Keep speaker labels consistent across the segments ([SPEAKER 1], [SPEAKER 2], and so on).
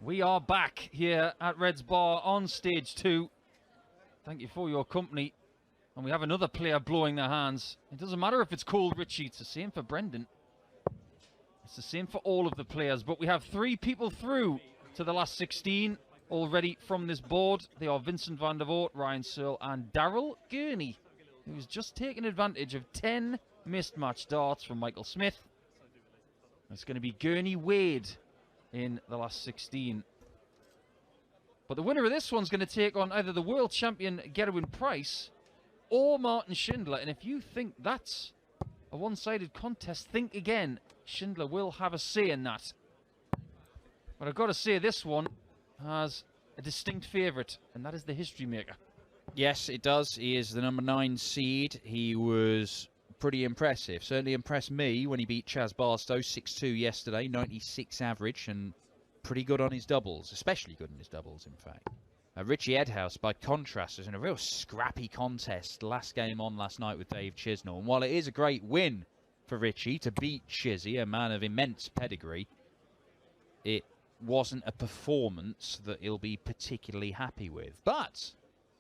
[SPEAKER 1] We are back here at Red's Bar on stage 2. Thank you for your company. And we have another player blowing their hands. It doesn't matter if it's called Ritchie. It's the same for Brendan. It's the same for all of the players. But we have 3 people through to the last 16 already from this board. They are Vincent van der Voort, Ryan Searle and Daryl Gurney, who's just taken advantage of 10 missed match darts from Michael Smith. It's going to be Gurney Wade in the last 16. But the winner of this one's going to take on either the world champion Gerwin Price or Martin Schindler. And if you think that's a one-sided contest, think again. Schindler will have a say in that. But I've got to say this one has a distinct favourite, and that is the history maker.
[SPEAKER 2] Yes, it does. He is the number 9 seed. He was pretty impressive. Certainly impressed me when he beat Chaz Barstow 6-2 yesterday, 96 average, and pretty good on his doubles, especially good on his doubles, in fact. Ritchie Edhouse, by contrast, was in a real scrappy contest last game on last night with Dave Chisnall. And while it is a great win for Ritchie to beat Chizzy, a man of immense pedigree, it wasn't a performance that he'll be particularly happy with. But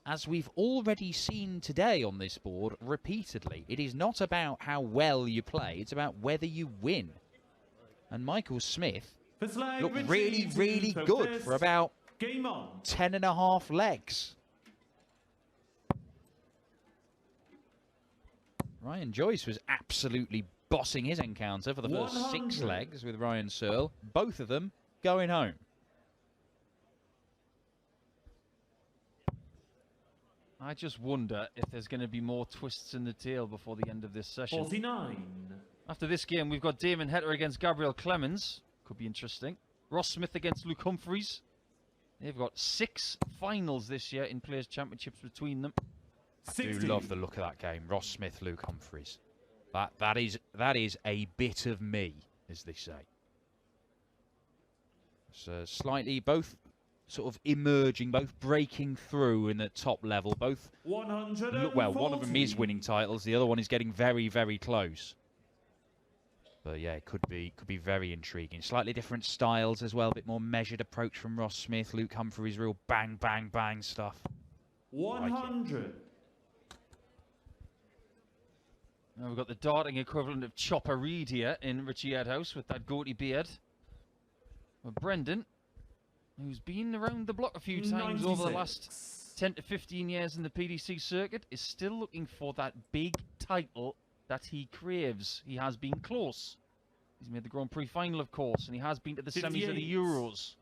[SPEAKER 2] as we've already seen today on this board repeatedly, it is not about how well you play, it's about whether you win. And Michael Smith looked really, really good for about 10.5 legs. Ryan Joyce was absolutely bossing his encounter for the first 6 legs with Ryan Searle. Both of them going home.
[SPEAKER 1] I just wonder if there's going to be more twists in the tail before the end of this session.
[SPEAKER 3] 49.
[SPEAKER 1] After this game, we've got Damon Hetter against Gabriel Clemens. Could be interesting. Ross Smith against Luke Humphreys. They've got 6 finals this year in Players' Championships between them.
[SPEAKER 3] 60.
[SPEAKER 2] I do love the look of that game. Ross Smith, Luke Humphreys. That is a bit of me, as they say. So slightly both sort of emerging, both breaking through in the top level. Both, well, one of them is winning titles. The other one is getting very, very close. But yeah, it could be very intriguing. Slightly different styles as well. A bit more measured approach from Ross Smith. Luke Humphreys, real bang, bang, bang stuff.
[SPEAKER 3] 100.
[SPEAKER 1] Now we've got the darting equivalent of Chopper Reed here in Ritchie Edhouse with that goatee beard. Well, Brendan, who's been around the block a few times
[SPEAKER 3] 96.
[SPEAKER 1] over the last 10 to 15 years in the PDC circuit, is still looking for that big title that he craves. He has been close. He's made the Grand Prix final, of course, and he has been to the
[SPEAKER 3] 58.
[SPEAKER 1] semis of the Euros.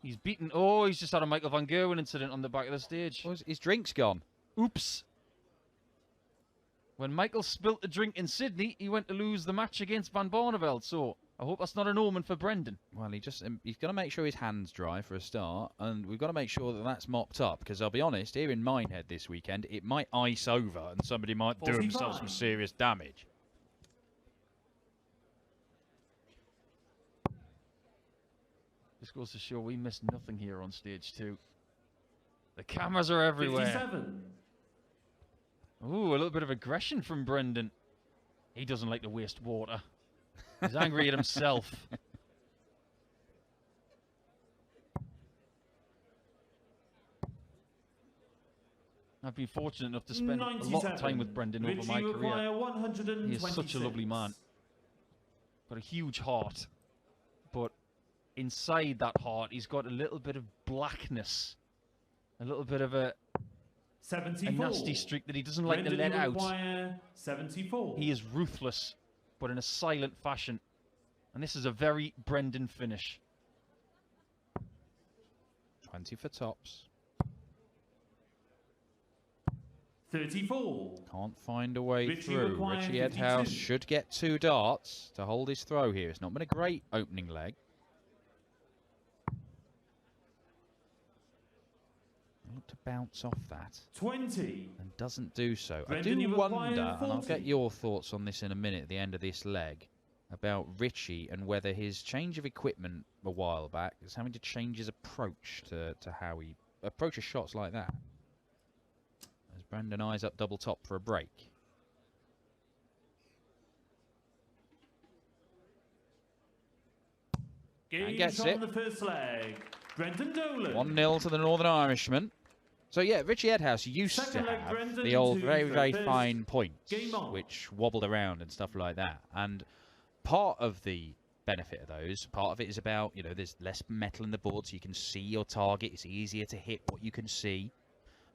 [SPEAKER 1] He's beaten... Oh, he's just had a Michael van Gerwen incident on the back of the stage.
[SPEAKER 2] Oh, his drink's gone.
[SPEAKER 1] Oops. When Michael spilt the drink in Sydney, he went to lose the match against Van Barneveld, so I hope that's not an omen for Brendan.
[SPEAKER 2] Well, he's got to make sure his hand's dry for a start, and we've got to make sure that that's mopped up, because I'll be honest, here in Minehead this weekend, it might ice over and somebody might do
[SPEAKER 3] 45.
[SPEAKER 2] himself some serious damage.
[SPEAKER 1] This goes to show we missed nothing here on stage 2. The cameras are everywhere.
[SPEAKER 3] 57.
[SPEAKER 1] Ooh, a little bit of aggression from Brendan. He doesn't like to waste water. He's angry at himself. I've been fortunate enough to spend a lot of time with Brendan over my career. He is such a lovely man. Got a huge heart. But inside that heart, he's got a little bit of blackness. A little bit of a
[SPEAKER 3] 74.
[SPEAKER 1] nasty streak that he doesn't like to let out.
[SPEAKER 3] 74.
[SPEAKER 1] He is ruthless, but in a silent fashion. And this is a very Brendan finish.
[SPEAKER 2] 20 for tops.
[SPEAKER 3] 34.
[SPEAKER 2] Can't find a way
[SPEAKER 3] Ritchie
[SPEAKER 2] through.
[SPEAKER 3] requiring
[SPEAKER 2] Ritchie
[SPEAKER 3] 52.
[SPEAKER 2] Edhouse should get 2 darts to hold his throw here. It's not been a great opening leg. Look to bounce off that.
[SPEAKER 3] 20.
[SPEAKER 2] And doesn't do so.
[SPEAKER 3] Brendan,
[SPEAKER 2] I do
[SPEAKER 3] you
[SPEAKER 2] wonder,
[SPEAKER 3] require
[SPEAKER 2] and I'll
[SPEAKER 3] 40.
[SPEAKER 2] get your thoughts on this in a minute at the end of this leg, about Ritchie and whether his change of equipment a while back is having to change his approach to how he approaches shots like that. As Brendan eyes up double top for a break.
[SPEAKER 3] Game
[SPEAKER 2] gets
[SPEAKER 3] on
[SPEAKER 2] it.
[SPEAKER 3] the first leg. Brendan Dolan.
[SPEAKER 2] 1-0 to the Northern Irishman. So yeah, Ritchie Edhouse used
[SPEAKER 3] Second
[SPEAKER 2] to
[SPEAKER 3] leg,
[SPEAKER 2] have
[SPEAKER 3] Brendan
[SPEAKER 2] the old
[SPEAKER 3] to
[SPEAKER 2] very, very
[SPEAKER 3] first.
[SPEAKER 2] fine points,
[SPEAKER 3] Game on.
[SPEAKER 2] which wobbled around and stuff like that. And part of the benefit of those, part of it is about, you know, there's less metal in the board so you can see your target. It's easier to hit what you can see.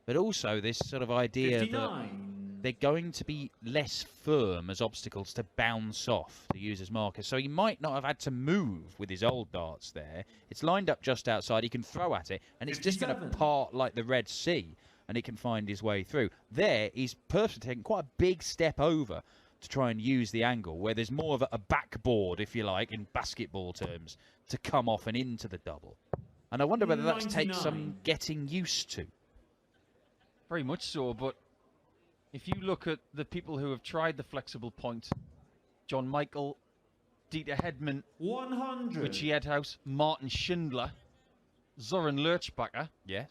[SPEAKER 2] But also this sort of idea
[SPEAKER 3] 59.
[SPEAKER 2] that they're going to be less firm as obstacles to bounce off the user's marker. So he might not have had to move with his old darts there. It's lined up just outside. He can throw at it, and it's just going to
[SPEAKER 3] 57.
[SPEAKER 2] part like the Red Sea, and it can find his way through. There, he's purposely taken quite a big step over to try and use the angle, where there's more of a backboard, if you like, in basketball terms, to come off and into the double. And I wonder whether that takes some
[SPEAKER 3] 99.
[SPEAKER 2] getting used to.
[SPEAKER 1] Very much so, but if you look at the people who have tried the flexible point, John Michael, Dieter Hedman,
[SPEAKER 3] 100.
[SPEAKER 1] Ritchie Edhouse, Martin Schindler, Zoran Lurchbacher.
[SPEAKER 2] Yes.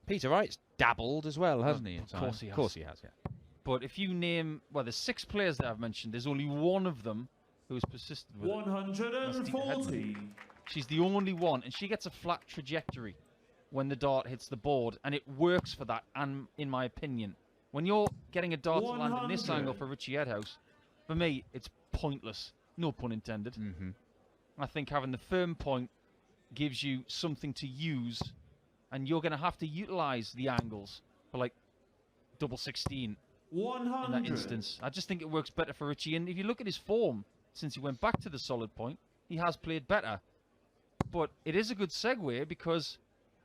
[SPEAKER 2] Peter Wright's dabbled as well, hasn't he?
[SPEAKER 1] Of course he has.
[SPEAKER 2] Of course he has, yeah.
[SPEAKER 1] But if you name, well, there's 6 players that I've mentioned. There's only one of them who has persisted with it.
[SPEAKER 3] 140.
[SPEAKER 1] She's the only one, and she gets a flat trajectory when the dart hits the board, and it works for that, and in my opinion. When you're getting a dart to land in this
[SPEAKER 3] 100.
[SPEAKER 1] angle for Ritchie Edhouse, for me, it's pointless. No pun intended.
[SPEAKER 2] Mm-hmm.
[SPEAKER 1] I think having the firm point gives you something to use, and you're going to have to utilize the angles for, like, double 16 in
[SPEAKER 3] 100.
[SPEAKER 1] that instance. I just think it works better for Ritchie, and if you look at his form since he went back to the solid point, he has played better. But it is a good segue, because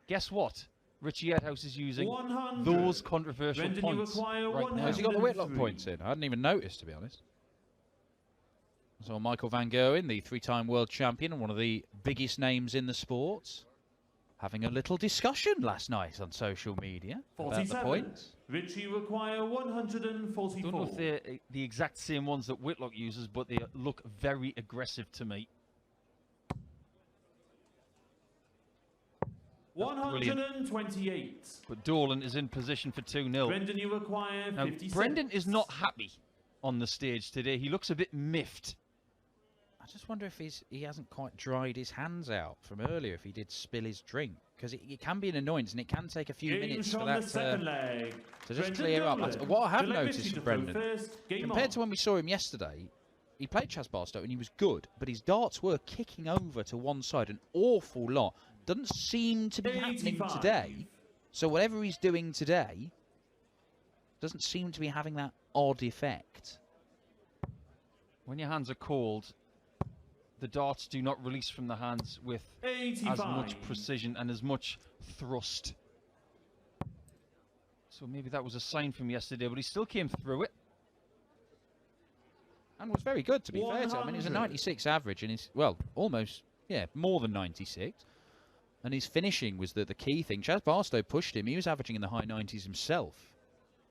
[SPEAKER 1] guess what? Ritchie Edhouse is using
[SPEAKER 3] 100.
[SPEAKER 1] those controversial
[SPEAKER 3] Brendan, you
[SPEAKER 1] points
[SPEAKER 3] acquire
[SPEAKER 1] right now.
[SPEAKER 2] Has he got the Whitlock
[SPEAKER 3] 103.
[SPEAKER 2] points in? I hadn't even noticed, to be honest. So Michael Van Gerwen, the 3-time world champion and one of the biggest names in the sport, having a little discussion last night on social media about the
[SPEAKER 3] 47.
[SPEAKER 2] points.
[SPEAKER 3] Ritchie require 144.
[SPEAKER 1] Don't know if they're the exact same ones that Whitlock uses, but they look very aggressive to me.
[SPEAKER 3] 128.
[SPEAKER 1] But Dolan is in position for 2-0.
[SPEAKER 3] Brendan, you require
[SPEAKER 1] Now,
[SPEAKER 3] 56.
[SPEAKER 1] Brendan is not happy on the stage today. He looks a bit miffed.
[SPEAKER 2] I just wonder if he hasn't quite dried his hands out from earlier, if he did spill his drink. Because it can be an annoyance, and it can take a few
[SPEAKER 3] Game
[SPEAKER 2] minutes
[SPEAKER 3] shot
[SPEAKER 2] for
[SPEAKER 3] on
[SPEAKER 2] that
[SPEAKER 3] the second leg.
[SPEAKER 2] to just
[SPEAKER 3] Brendan
[SPEAKER 2] clear up.
[SPEAKER 3] Dolan.
[SPEAKER 2] What I have
[SPEAKER 3] Delay
[SPEAKER 2] noticed
[SPEAKER 3] Ritchie
[SPEAKER 2] with
[SPEAKER 3] to throw
[SPEAKER 2] Brendan,
[SPEAKER 3] first. Game
[SPEAKER 2] compared
[SPEAKER 3] on.
[SPEAKER 2] to when we saw him yesterday, he played Chas Barstow and he was good, but his darts were kicking over to one side an awful lot. Doesn't seem to be happening
[SPEAKER 3] 85.
[SPEAKER 2] today. So whatever he's doing today doesn't seem to be having that odd effect.
[SPEAKER 1] When your hands are cold, the darts do not release from the hands with
[SPEAKER 3] 85.
[SPEAKER 1] as much precision and as much thrust. So maybe that was a sign from yesterday, but he still came through it.
[SPEAKER 2] And was very good, to be fair to him. I mean, he's a
[SPEAKER 3] 100.
[SPEAKER 2] 96 average, and he's, well, almost, yeah, more than 96. And his finishing was the key thing. Chas Barstow pushed him. He was averaging in the high 90s himself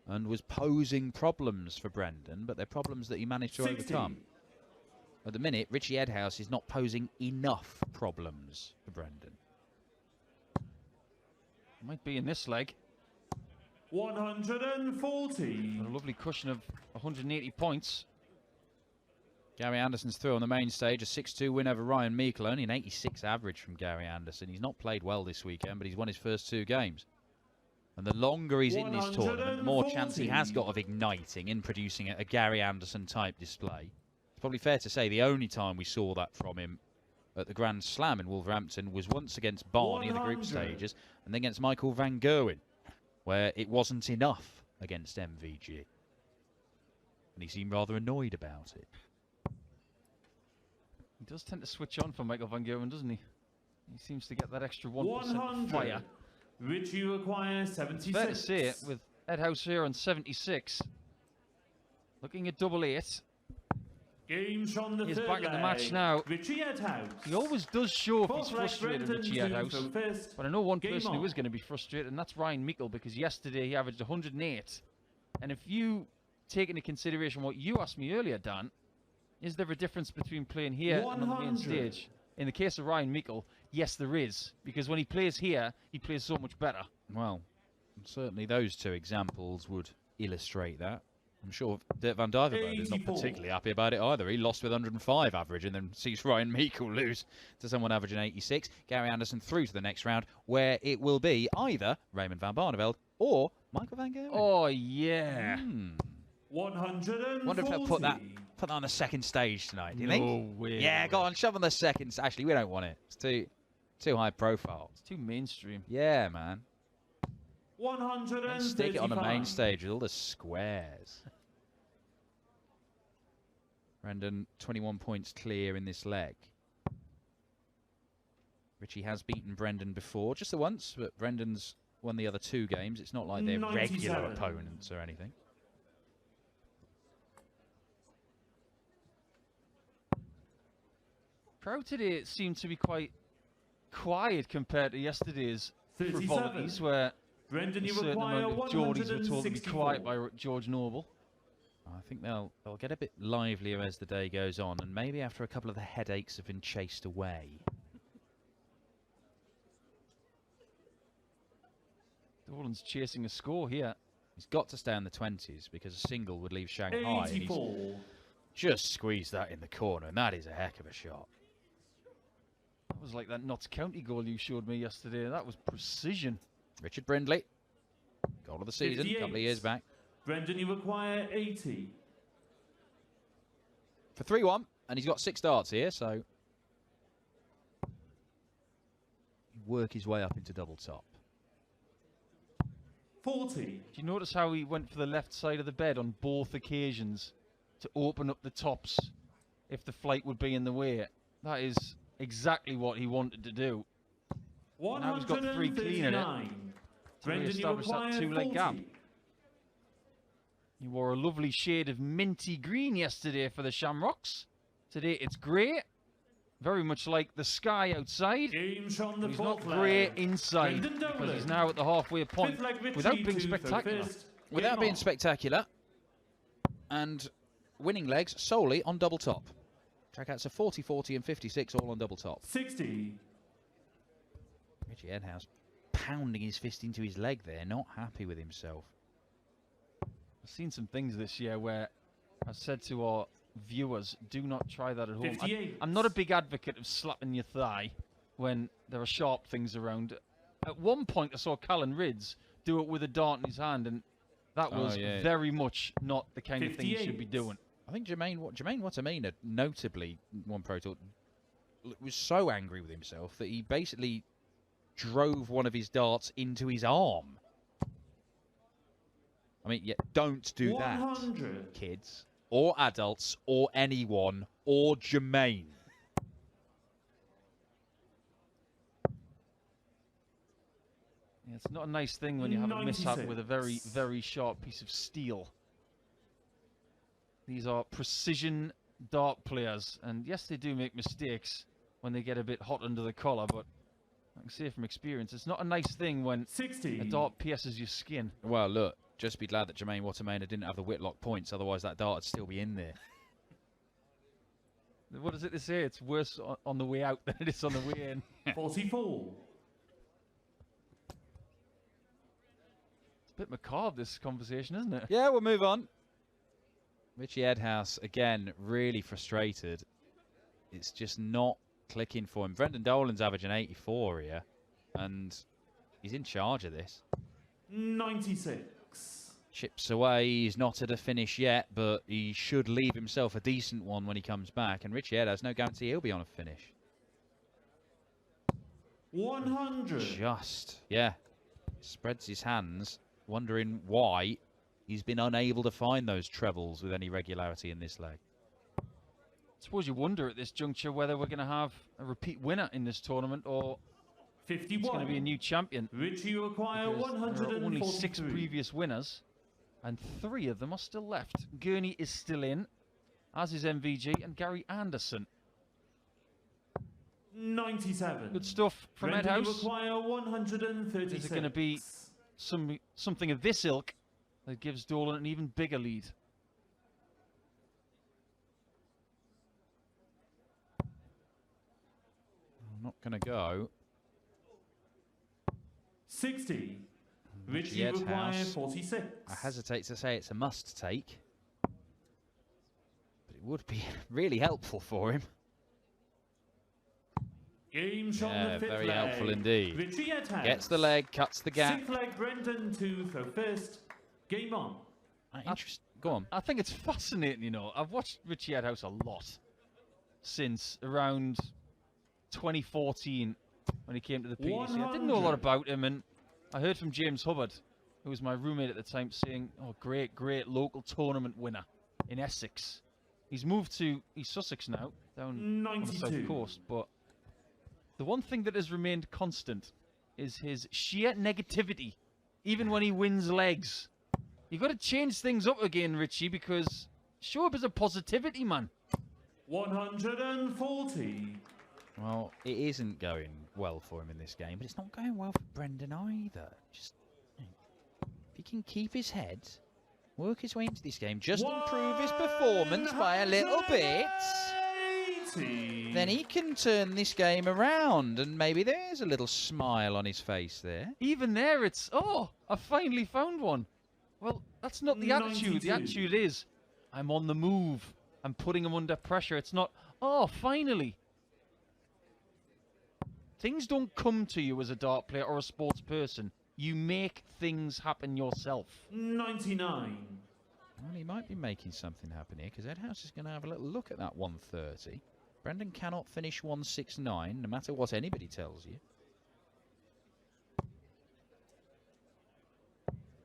[SPEAKER 2] and was posing problems for Brendan, but they're problems that he managed to
[SPEAKER 3] 60.
[SPEAKER 2] overcome. At the minute, Ritchie Edhouse is not posing enough problems for Brendan.
[SPEAKER 1] Might be in this leg.
[SPEAKER 3] 140.
[SPEAKER 1] Got a lovely cushion of 180 points.
[SPEAKER 2] Gary Anderson's through on the main stage, a 6-2 win over Ryan Meikle, only an 86 average from Gary Anderson. He's not played well this weekend, but he's won his first 2 games. And the longer he's in this tournament, the more chance he has got of igniting and producing a Gary Anderson type display. It's probably fair to say the only time we saw that from him at the Grand Slam in Wolverhampton was once against Barney in the group
[SPEAKER 3] 100.
[SPEAKER 2] stages, and then against Michael Van Gerwen, where it wasn't enough against MVG. And he seemed rather annoyed about it.
[SPEAKER 1] He does tend to switch on for Michael Van Gerwen, doesn't he? He seems to get that extra 1%
[SPEAKER 3] 100.
[SPEAKER 1] fire.
[SPEAKER 3] Ritchie requires 76.
[SPEAKER 1] It's fair to say it, with Edhouse here on 76. Looking at double 8.
[SPEAKER 3] Game on the
[SPEAKER 1] He's
[SPEAKER 3] third
[SPEAKER 1] back in the
[SPEAKER 3] leg.
[SPEAKER 1] match now.
[SPEAKER 3] Ritchie Edhouse.
[SPEAKER 1] He always does show if he's
[SPEAKER 3] Fourth leg,
[SPEAKER 1] frustrated,
[SPEAKER 3] Brendan
[SPEAKER 1] Ritchie
[SPEAKER 3] to
[SPEAKER 1] Edhouse.
[SPEAKER 3] throw first.
[SPEAKER 1] But I know one
[SPEAKER 3] Game
[SPEAKER 1] person who
[SPEAKER 3] on.
[SPEAKER 1] is going to be frustrated, and that's Ryan Meikle, because yesterday he averaged 108. And if you take into consideration what you asked me earlier, Dan, is there a difference between playing here and on the main
[SPEAKER 3] 100.
[SPEAKER 1] stage? In the case of Ryan Meikle, yes, there is. Because when he plays here, he plays so much better.
[SPEAKER 2] Well, certainly those 2 examples would illustrate that. I'm sure Dirk van Dijvenbode is not
[SPEAKER 3] 84.
[SPEAKER 2] particularly happy about it either. He lost with 105 average and then sees Ryan Meikle lose to someone averaging 86. Gary Anderson through to the next round, where it will be either Raymond van Barneveld or Michael van Gerwen.
[SPEAKER 1] Oh, yeah.
[SPEAKER 3] 140.
[SPEAKER 2] Wonder if they'll put that on the second stage tonight, do you think?
[SPEAKER 1] No way.
[SPEAKER 2] Yeah, go on, shove on the second. Actually, we don't want it. It's too high profile.
[SPEAKER 1] It's too mainstream.
[SPEAKER 2] Yeah, man.
[SPEAKER 3] 135.
[SPEAKER 2] And stick it on the main stage with all the squares. Brendan, 21 points clear in this leg. Ritchie has beaten Brendan before, just the once, but Brendan's won the other 2 games. It's not like they're
[SPEAKER 3] 97.
[SPEAKER 2] regular opponents or anything.
[SPEAKER 1] Crowd today seemed to be quite quiet compared to yesterday's
[SPEAKER 3] 37.
[SPEAKER 1] frivolities, where
[SPEAKER 3] Brendan,
[SPEAKER 1] a
[SPEAKER 3] you
[SPEAKER 1] certain
[SPEAKER 3] require
[SPEAKER 1] amount of Geordies were told to be
[SPEAKER 3] 164.
[SPEAKER 1] quiet by George Noble.
[SPEAKER 2] I think they'll get a bit livelier as the day goes on, and maybe after a couple of the headaches have been chased away.
[SPEAKER 1] Dolan's chasing a score here.
[SPEAKER 2] He's got to stay in the 20s because a single would leave Shanghai. And he's
[SPEAKER 3] 84.
[SPEAKER 2] just squeezed that in the corner, and that is a heck of a shot.
[SPEAKER 1] That was like that Notts County goal you showed me yesterday. That was precision.
[SPEAKER 2] Richard Brindley, goal of the season, a
[SPEAKER 3] 58.
[SPEAKER 2] couple of years back.
[SPEAKER 3] Brendan, you require 80.
[SPEAKER 2] For 3-1, and he's got 6 darts here, so work his way up into double top.
[SPEAKER 3] 40.
[SPEAKER 1] Do you notice how he went for the left side of the bed on both occasions to open up the tops if the flight would be in the way? That is exactly what he wanted to do. Now he's got 3 clean in it.
[SPEAKER 3] 139.
[SPEAKER 1] To
[SPEAKER 3] Brendan, you
[SPEAKER 1] re-establish that
[SPEAKER 3] require
[SPEAKER 1] 2-leg gap.
[SPEAKER 3] 40.
[SPEAKER 1] He wore a lovely shade of minty green yesterday for the Shamrocks. Today it's grey, very much like the sky outside.
[SPEAKER 3] Games from the
[SPEAKER 1] He's not
[SPEAKER 3] fourth
[SPEAKER 1] grey
[SPEAKER 3] leg.
[SPEAKER 1] inside
[SPEAKER 3] Brendan
[SPEAKER 1] because
[SPEAKER 3] Dolan.
[SPEAKER 1] he's now at the halfway point
[SPEAKER 3] Fifth leg, Ritchie,
[SPEAKER 1] without being
[SPEAKER 3] 2 for
[SPEAKER 1] spectacular.
[SPEAKER 3] fifth.
[SPEAKER 2] Without
[SPEAKER 3] Game
[SPEAKER 2] being
[SPEAKER 3] on.
[SPEAKER 2] spectacular, and winning legs solely on double top. Trackouts of 40, 40 and 56 all on double top.
[SPEAKER 3] 60.
[SPEAKER 2] Ritchie Edhouse pounding his fist into his leg there, not happy with himself.
[SPEAKER 1] I've seen some things this year where I've said to our viewers, do not try that at home.
[SPEAKER 3] 58.
[SPEAKER 1] I'm not a big advocate of slapping your thigh when there are sharp things around. At one point, I saw Callan Ridds do it with a dart in his hand, and that was very much not the kind of thing you should be
[SPEAKER 3] 58.
[SPEAKER 2] doing. I think Jermaine Wattermina, notably, one Pro Tour, was so angry with himself that he basically drove one of his darts into his arm. I mean, yeah, don't do
[SPEAKER 3] 100.
[SPEAKER 2] that, kids, or adults, or anyone, or Jermaine.
[SPEAKER 1] Yeah, it's not a nice thing when you have a mishap
[SPEAKER 3] 96.
[SPEAKER 1] with a very, very sharp piece of steel. These are precision dart players, and yes, they do make mistakes when they get a bit hot under the collar, but I can say from experience, it's not a nice thing when
[SPEAKER 3] 60.
[SPEAKER 1] a dart pierces your skin.
[SPEAKER 2] Well, look, just be glad that Jermaine Wattermina didn't have the Whitlock points, otherwise that dart would still be in there.
[SPEAKER 1] What is it they say? It's worse on the way out than it is on the way in.
[SPEAKER 3] 44.
[SPEAKER 1] It's a bit macabre, this conversation, isn't it?
[SPEAKER 2] Yeah, we'll move on. Ritchie Edhouse, again, really frustrated. It's just not clicking for him. Brendan Dolan's averaging 84 here, and he's in charge of this.
[SPEAKER 3] 96.
[SPEAKER 2] Chips away, he's not at a finish yet, but he should leave himself a decent one when he comes back. And Ritchie Edhouse, no guarantee he'll be on a finish.
[SPEAKER 3] 100.
[SPEAKER 2] Just, yeah, spreads his hands, wondering why he's been unable to find those trebles with any regularity in this leg.
[SPEAKER 1] I suppose you wonder at this juncture whether we're going to have a repeat winner in this tournament or
[SPEAKER 3] 51.
[SPEAKER 1] it's going to be a new champion.
[SPEAKER 3] Ritchie, you require
[SPEAKER 1] Because there are only 6
[SPEAKER 3] 143.
[SPEAKER 1] previous winners, and 3 of them are still left. Gurney is still in, as is MVG and Gary Anderson.
[SPEAKER 3] 97.
[SPEAKER 1] Good stuff from
[SPEAKER 3] Brendan, you
[SPEAKER 1] Edhouse.
[SPEAKER 3] require 136.
[SPEAKER 1] Is it going to be something of this ilk that gives Dolan an even bigger lead?
[SPEAKER 2] I'm not going to go.
[SPEAKER 3] 60. Ritchie,
[SPEAKER 2] Yes,
[SPEAKER 3] you require
[SPEAKER 2] House.
[SPEAKER 3] 46.
[SPEAKER 2] I hesitate to say it's a must take, would be really helpful for him.
[SPEAKER 3] Game shot on
[SPEAKER 2] Yeah,
[SPEAKER 3] the fifth
[SPEAKER 2] very
[SPEAKER 3] leg.
[SPEAKER 2] helpful indeed.
[SPEAKER 3] Ritchie Edhouse.
[SPEAKER 2] Gets the leg, cuts the gap.
[SPEAKER 3] Sixth leg, Brendan to throw first. Game on.
[SPEAKER 2] Interesting. Go on.
[SPEAKER 1] I think it's fascinating, you know. I've watched Ritchie Edhouse a lot since around 2014 when he came to the PDC. I didn't know a lot about him, and I heard from James Hubbard, who was my roommate at the time, saying, oh, great local tournament winner in Essex. He's moved to East Sussex now, down on the south coast, but the one thing that has remained constant is his sheer negativity, even when he wins legs. You've got to change things up again, Ritchie, because show up as a positivity, man.
[SPEAKER 3] 140.
[SPEAKER 2] Well, it isn't going well for him in this game, but it's not going well for Brendan either. Just if he can keep his head, work his way into this game, just improve his performance by a little bit, then he can turn this game around, and maybe there's a little smile on his face there.
[SPEAKER 1] Even there, it's, oh, I finally found one. Well, that's not the attitude.
[SPEAKER 3] 92.
[SPEAKER 1] The attitude is, I'm on the move. I'm putting him under pressure. It's not, oh, finally. Things don't come to you as a dart player or a sports person. You make things happen yourself.
[SPEAKER 3] 99.
[SPEAKER 2] Well, he might be making something happen here, because Edhouse is going to have a little look at that 130. Brendan cannot finish 169, no matter what anybody tells you.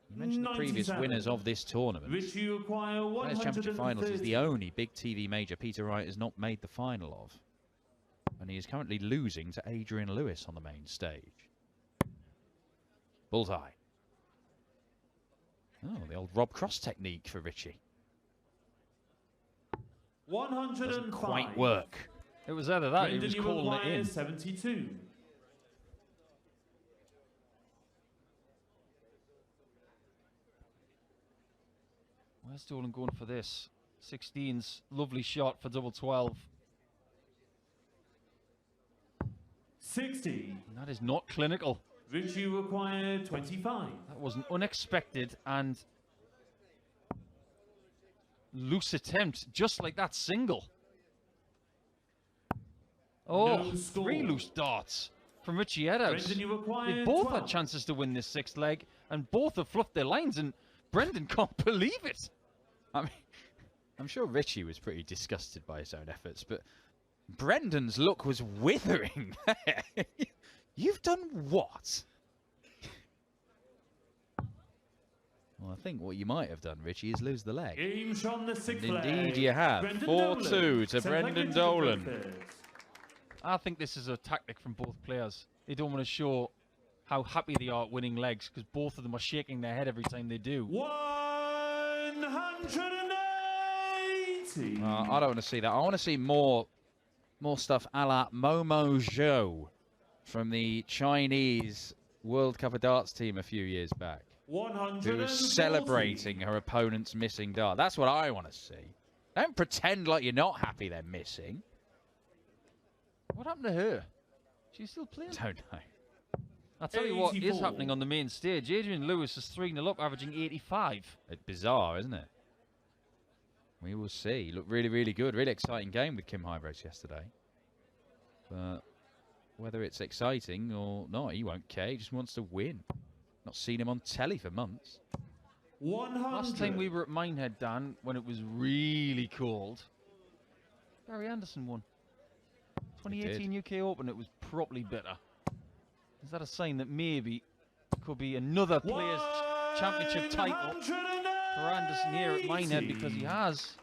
[SPEAKER 2] You mentioned the previous winners of this tournament.
[SPEAKER 3] Ritchie acquire
[SPEAKER 2] Players' Championship Finals is
[SPEAKER 3] 130.
[SPEAKER 2] the only big TV major Peter Wright has not made the final of. And he is currently losing to Adrian Lewis on the main stage. Bullseye. Oh, the old Rob Cross technique for Ritchie.
[SPEAKER 3] 105.
[SPEAKER 2] Doesn't quite work.
[SPEAKER 1] It was either that, he
[SPEAKER 3] Brendan,
[SPEAKER 1] was
[SPEAKER 3] you
[SPEAKER 1] calling it
[SPEAKER 3] acquire
[SPEAKER 1] in.
[SPEAKER 3] 72.
[SPEAKER 1] Where's Dolan going for this? 16's lovely shot for double 12.
[SPEAKER 3] 60.
[SPEAKER 1] And that is not clinical.
[SPEAKER 3] Ritchie require 25.
[SPEAKER 1] That was an unexpected and loose attempt, just like that single. Oh,
[SPEAKER 3] No score.
[SPEAKER 1] 3 loose darts from Ritchie Edhouse.
[SPEAKER 3] Brendan, you require
[SPEAKER 1] They both
[SPEAKER 3] 12.
[SPEAKER 1] had chances to win this 6th leg, and both have fluffed their lines, and Brendan can't believe it.
[SPEAKER 2] I mean, I'm sure Ritchie was pretty disgusted by his own efforts, but Brendan's look was withering there. You've done what? Well, I think what you might have done, Ritchie, is lose the leg.
[SPEAKER 3] Game shot on the sixth
[SPEAKER 2] And
[SPEAKER 3] leg.
[SPEAKER 2] indeed you have.
[SPEAKER 3] Brendan
[SPEAKER 2] 4-2
[SPEAKER 3] Dolan.
[SPEAKER 2] to
[SPEAKER 3] Seventh leg
[SPEAKER 2] Brendan
[SPEAKER 3] into the
[SPEAKER 2] Dolan.
[SPEAKER 3] first.
[SPEAKER 1] I think this is a tactic from both players. They don't want to show how happy they are at winning legs, because both of them are shaking their head every time they do.
[SPEAKER 3] 180.
[SPEAKER 2] I don't want to see that. I want to see more stuff a la Momo Zhou from the Chinese World Cup of Darts team a few years back, who
[SPEAKER 3] 140.
[SPEAKER 2] was celebrating her opponent's missing dart. That's what I want to see. Don't pretend like you're not happy they're missing.
[SPEAKER 1] What happened to her? She's still playing?
[SPEAKER 2] Don't know.
[SPEAKER 1] I'll tell you what is
[SPEAKER 3] 84.
[SPEAKER 1] happening on the main stage. Adrian Lewis is 3-0 up, averaging 85.
[SPEAKER 2] It's bizarre, isn't it? We will see. Looked really, really good. Really exciting game with Kim Highbrace yesterday. But whether it's exciting or not, he won't care. He just wants to win. Not seen him on telly for months.
[SPEAKER 3] 100.
[SPEAKER 1] Last time we were at Minehead, Dan, when it was really cold, Barry Anderson won. 2018 UK Open, it was properly better. Is that a sign that maybe it could be another Players' Championship title for Anderson here at Minehead, because he has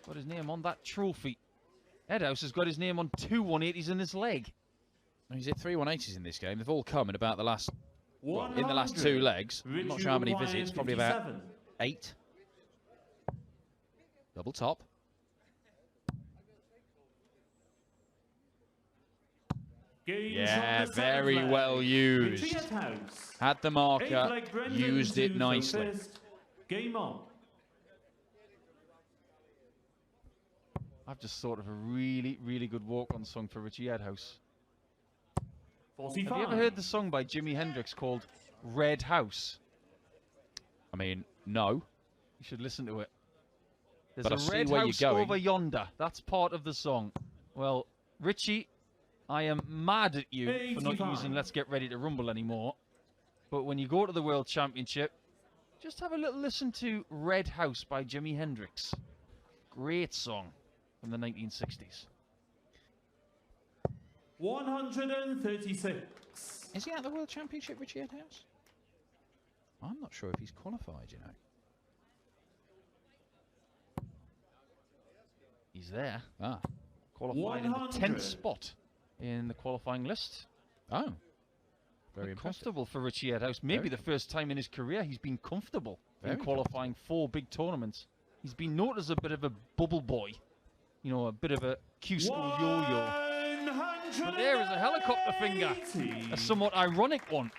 [SPEAKER 1] got his name on that trophy. Edhouse has got his name on 2 180s in his leg.
[SPEAKER 2] He's hit 3 180s in this game. They've all come in about the last, well, in the
[SPEAKER 3] 100.
[SPEAKER 2] last 2 legs. I'm not
[SPEAKER 3] Ritchie
[SPEAKER 2] sure how many
[SPEAKER 3] requires
[SPEAKER 2] visits. Probably about
[SPEAKER 3] 57.
[SPEAKER 2] 8. Double top.
[SPEAKER 3] Game
[SPEAKER 2] Yeah,
[SPEAKER 3] shot on the seventh
[SPEAKER 2] very
[SPEAKER 3] leg.
[SPEAKER 2] well used.
[SPEAKER 3] Ritchie Edhouse.
[SPEAKER 2] Had the
[SPEAKER 3] Eighth
[SPEAKER 2] marker,
[SPEAKER 3] leg, Brendan
[SPEAKER 2] used it
[SPEAKER 3] to
[SPEAKER 2] nicely.
[SPEAKER 3] first. Game on.
[SPEAKER 1] I've just thought of a really, really good walk-on song for Ritchie Edhouse.
[SPEAKER 3] 45.
[SPEAKER 1] Have you ever heard the song by Jimi Hendrix called Red House?
[SPEAKER 2] I mean, no.
[SPEAKER 1] You should listen to it. There's
[SPEAKER 2] but I
[SPEAKER 1] a
[SPEAKER 2] see
[SPEAKER 1] red
[SPEAKER 2] where
[SPEAKER 1] house
[SPEAKER 2] you're going.
[SPEAKER 1] over yonder. That's part of the song. Well, Ritchie, I am mad at you for not
[SPEAKER 3] 85.
[SPEAKER 1] using Let's Get Ready to Rumble anymore. But when you go to the World Championship, just have a little listen to Red House by Jimi Hendrix. Great song from the 1960s.
[SPEAKER 3] 136.
[SPEAKER 2] Is he at the World Championship, Ritchie Edhouse? I'm not sure if he's qualified, you know.
[SPEAKER 1] He's there.
[SPEAKER 2] Ah.
[SPEAKER 1] Qualified in the
[SPEAKER 3] 100.
[SPEAKER 1] 10th spot in the qualifying list.
[SPEAKER 2] Oh. Very
[SPEAKER 1] Quite
[SPEAKER 2] impressive.
[SPEAKER 1] comfortable for Ritchie Edhouse. Maybe the first time in his career he's been comfortable
[SPEAKER 2] Very
[SPEAKER 1] in qualifying 4 big tournaments. He's been known as a bit of a bubble boy. You know, a bit of a Q-school yo-yo. But there is a helicopter finger. A somewhat ironic one.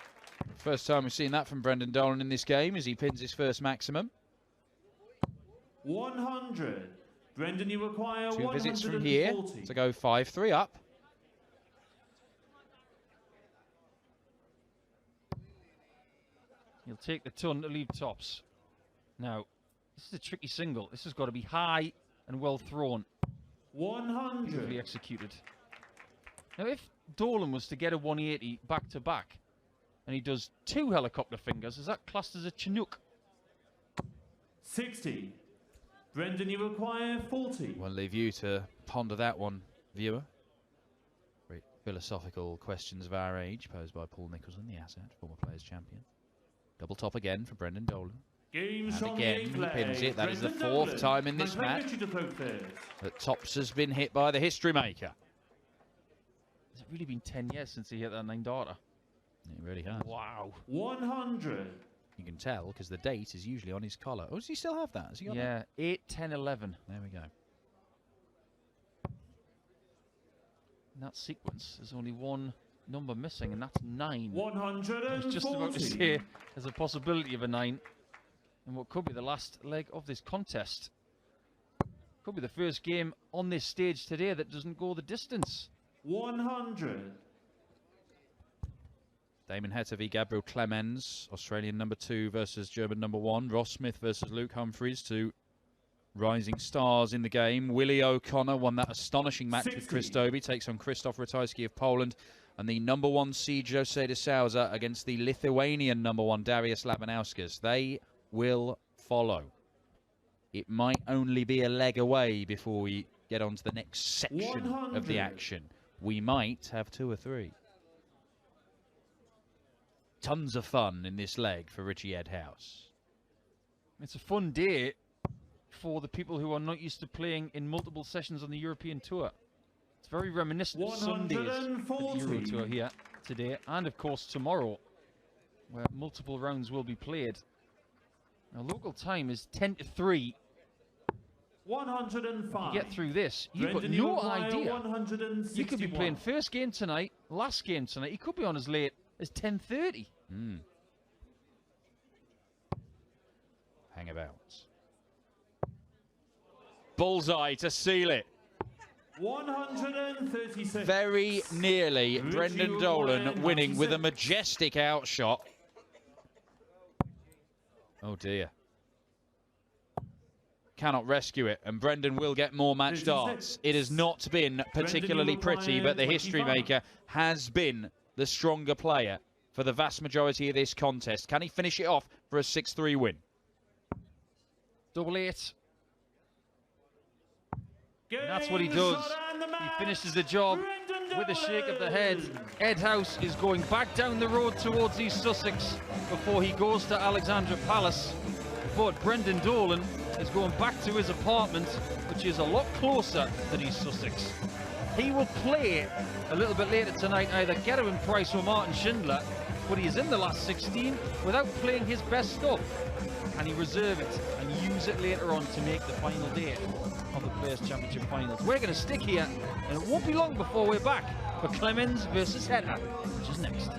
[SPEAKER 2] First time we've seen that from Brendan Dolan in this game as he pins his first maximum.
[SPEAKER 3] 100. Brendan, you require
[SPEAKER 2] 2 visits from here
[SPEAKER 3] 140.
[SPEAKER 2] to go 5-3 up.
[SPEAKER 1] He'll take the ton to leave tops. Now, this is a tricky single. This has got to be high and well thrown.
[SPEAKER 3] 100.
[SPEAKER 1] Beautifully executed. Now, if Dolan was to get a 180 back-to-back, and he does 2 helicopter fingers, is that classed as a Chinook?
[SPEAKER 3] 60. Brendan, you require 40.
[SPEAKER 2] We'll leave you to ponder that one, viewer. Great philosophical questions of our age posed by Paul Nicholson, the asset, former players champion. Double top again for Brendan Dolan.
[SPEAKER 3] Games
[SPEAKER 2] And
[SPEAKER 3] on
[SPEAKER 2] again,
[SPEAKER 3] the
[SPEAKER 2] he pins it. That is the
[SPEAKER 3] Brendan
[SPEAKER 2] 4th
[SPEAKER 3] Dolan.
[SPEAKER 2] time in this
[SPEAKER 3] My
[SPEAKER 2] match
[SPEAKER 3] pleasure to throw first.
[SPEAKER 2] that tops has been hit by the history maker.
[SPEAKER 1] Has it really been 10 years since he hit that 9 darter?
[SPEAKER 2] It really has.
[SPEAKER 1] Wow.
[SPEAKER 3] 100.
[SPEAKER 2] You can tell because the date is usually on his collar. Oh, does he still have that? Has he got that?
[SPEAKER 1] Yeah, 8, 10, 11.
[SPEAKER 2] There we go.
[SPEAKER 1] In that sequence, there's only one number missing, and that's 9.
[SPEAKER 3] 140.
[SPEAKER 1] I was just about to say there's a possibility of a 9 in what could be the last leg of this contest. Could be the first game on this stage today that doesn't go the distance.
[SPEAKER 3] 100.
[SPEAKER 2] Damon Heta v Gabriel Clemens, Australian number 2 versus German number 1. Ross Smith versus Luke Humphreys, 2 rising stars in the game. Willie O'Connor won that astonishing match with Chris
[SPEAKER 3] 60.
[SPEAKER 2] Dobie, takes on Krzysztof Ratajski of Poland. And the number 1 seed Jose de Souza against the Lithuanian number 1 Darius Labanauskas. They will follow. It might only be a leg away before we get on to the next section of the
[SPEAKER 3] 100.
[SPEAKER 2] action. We might have 2 or 3. Tons of fun in this leg for Ritchie Edhouse.
[SPEAKER 1] It's a fun day for the people who are not used to playing in multiple sessions on the European Tour. It's very reminiscent of Sundays at the Euro
[SPEAKER 3] 140.
[SPEAKER 1] Tour here today, and of course tomorrow, where multiple rounds will be played. Now, local time is 10 to 3.
[SPEAKER 3] 105.
[SPEAKER 1] You get through this, you've
[SPEAKER 3] Brendan,
[SPEAKER 1] got
[SPEAKER 3] you
[SPEAKER 1] no
[SPEAKER 3] require
[SPEAKER 1] idea.
[SPEAKER 3] 161.
[SPEAKER 1] You could be playing first game tonight, last game tonight. He could be on as late as 10:30.
[SPEAKER 2] Hang about. Bullseye to seal it.
[SPEAKER 3] 136.
[SPEAKER 2] Very nearly
[SPEAKER 3] Ritchie
[SPEAKER 2] Brendan
[SPEAKER 3] required
[SPEAKER 2] Dolan winning with a
[SPEAKER 3] 96.
[SPEAKER 2] majestic outshot. Oh dear. Cannot rescue it, and Brendan will get more match
[SPEAKER 3] 56.
[SPEAKER 2] darts. It has not been particularly pretty, but the history
[SPEAKER 3] 25.
[SPEAKER 2] maker has been the stronger player for the vast majority of this contest. Can he finish it off for a 6-3 win?
[SPEAKER 1] Double 8.
[SPEAKER 3] Game
[SPEAKER 1] And that's what he does.
[SPEAKER 3] shot and the
[SPEAKER 1] He
[SPEAKER 3] match.
[SPEAKER 1] finishes the job
[SPEAKER 3] Brendan
[SPEAKER 1] with a shake of the head.
[SPEAKER 3] Dolan.
[SPEAKER 1] Edhouse is going back down the road towards East Sussex before he goes to Alexandra Palace. But Brendan Dolan is going back to his apartment, which is a lot closer than East Sussex. He will play a little bit later tonight, either Gerwin Price or Martin Schindler, but he is in the last 16 without playing his best stuff. Can he reserve it and use it later on to make the final day of the Players' Championship Finals? We're going to stick here, and it won't be long before we're back for Clemens versus Heta, which is next.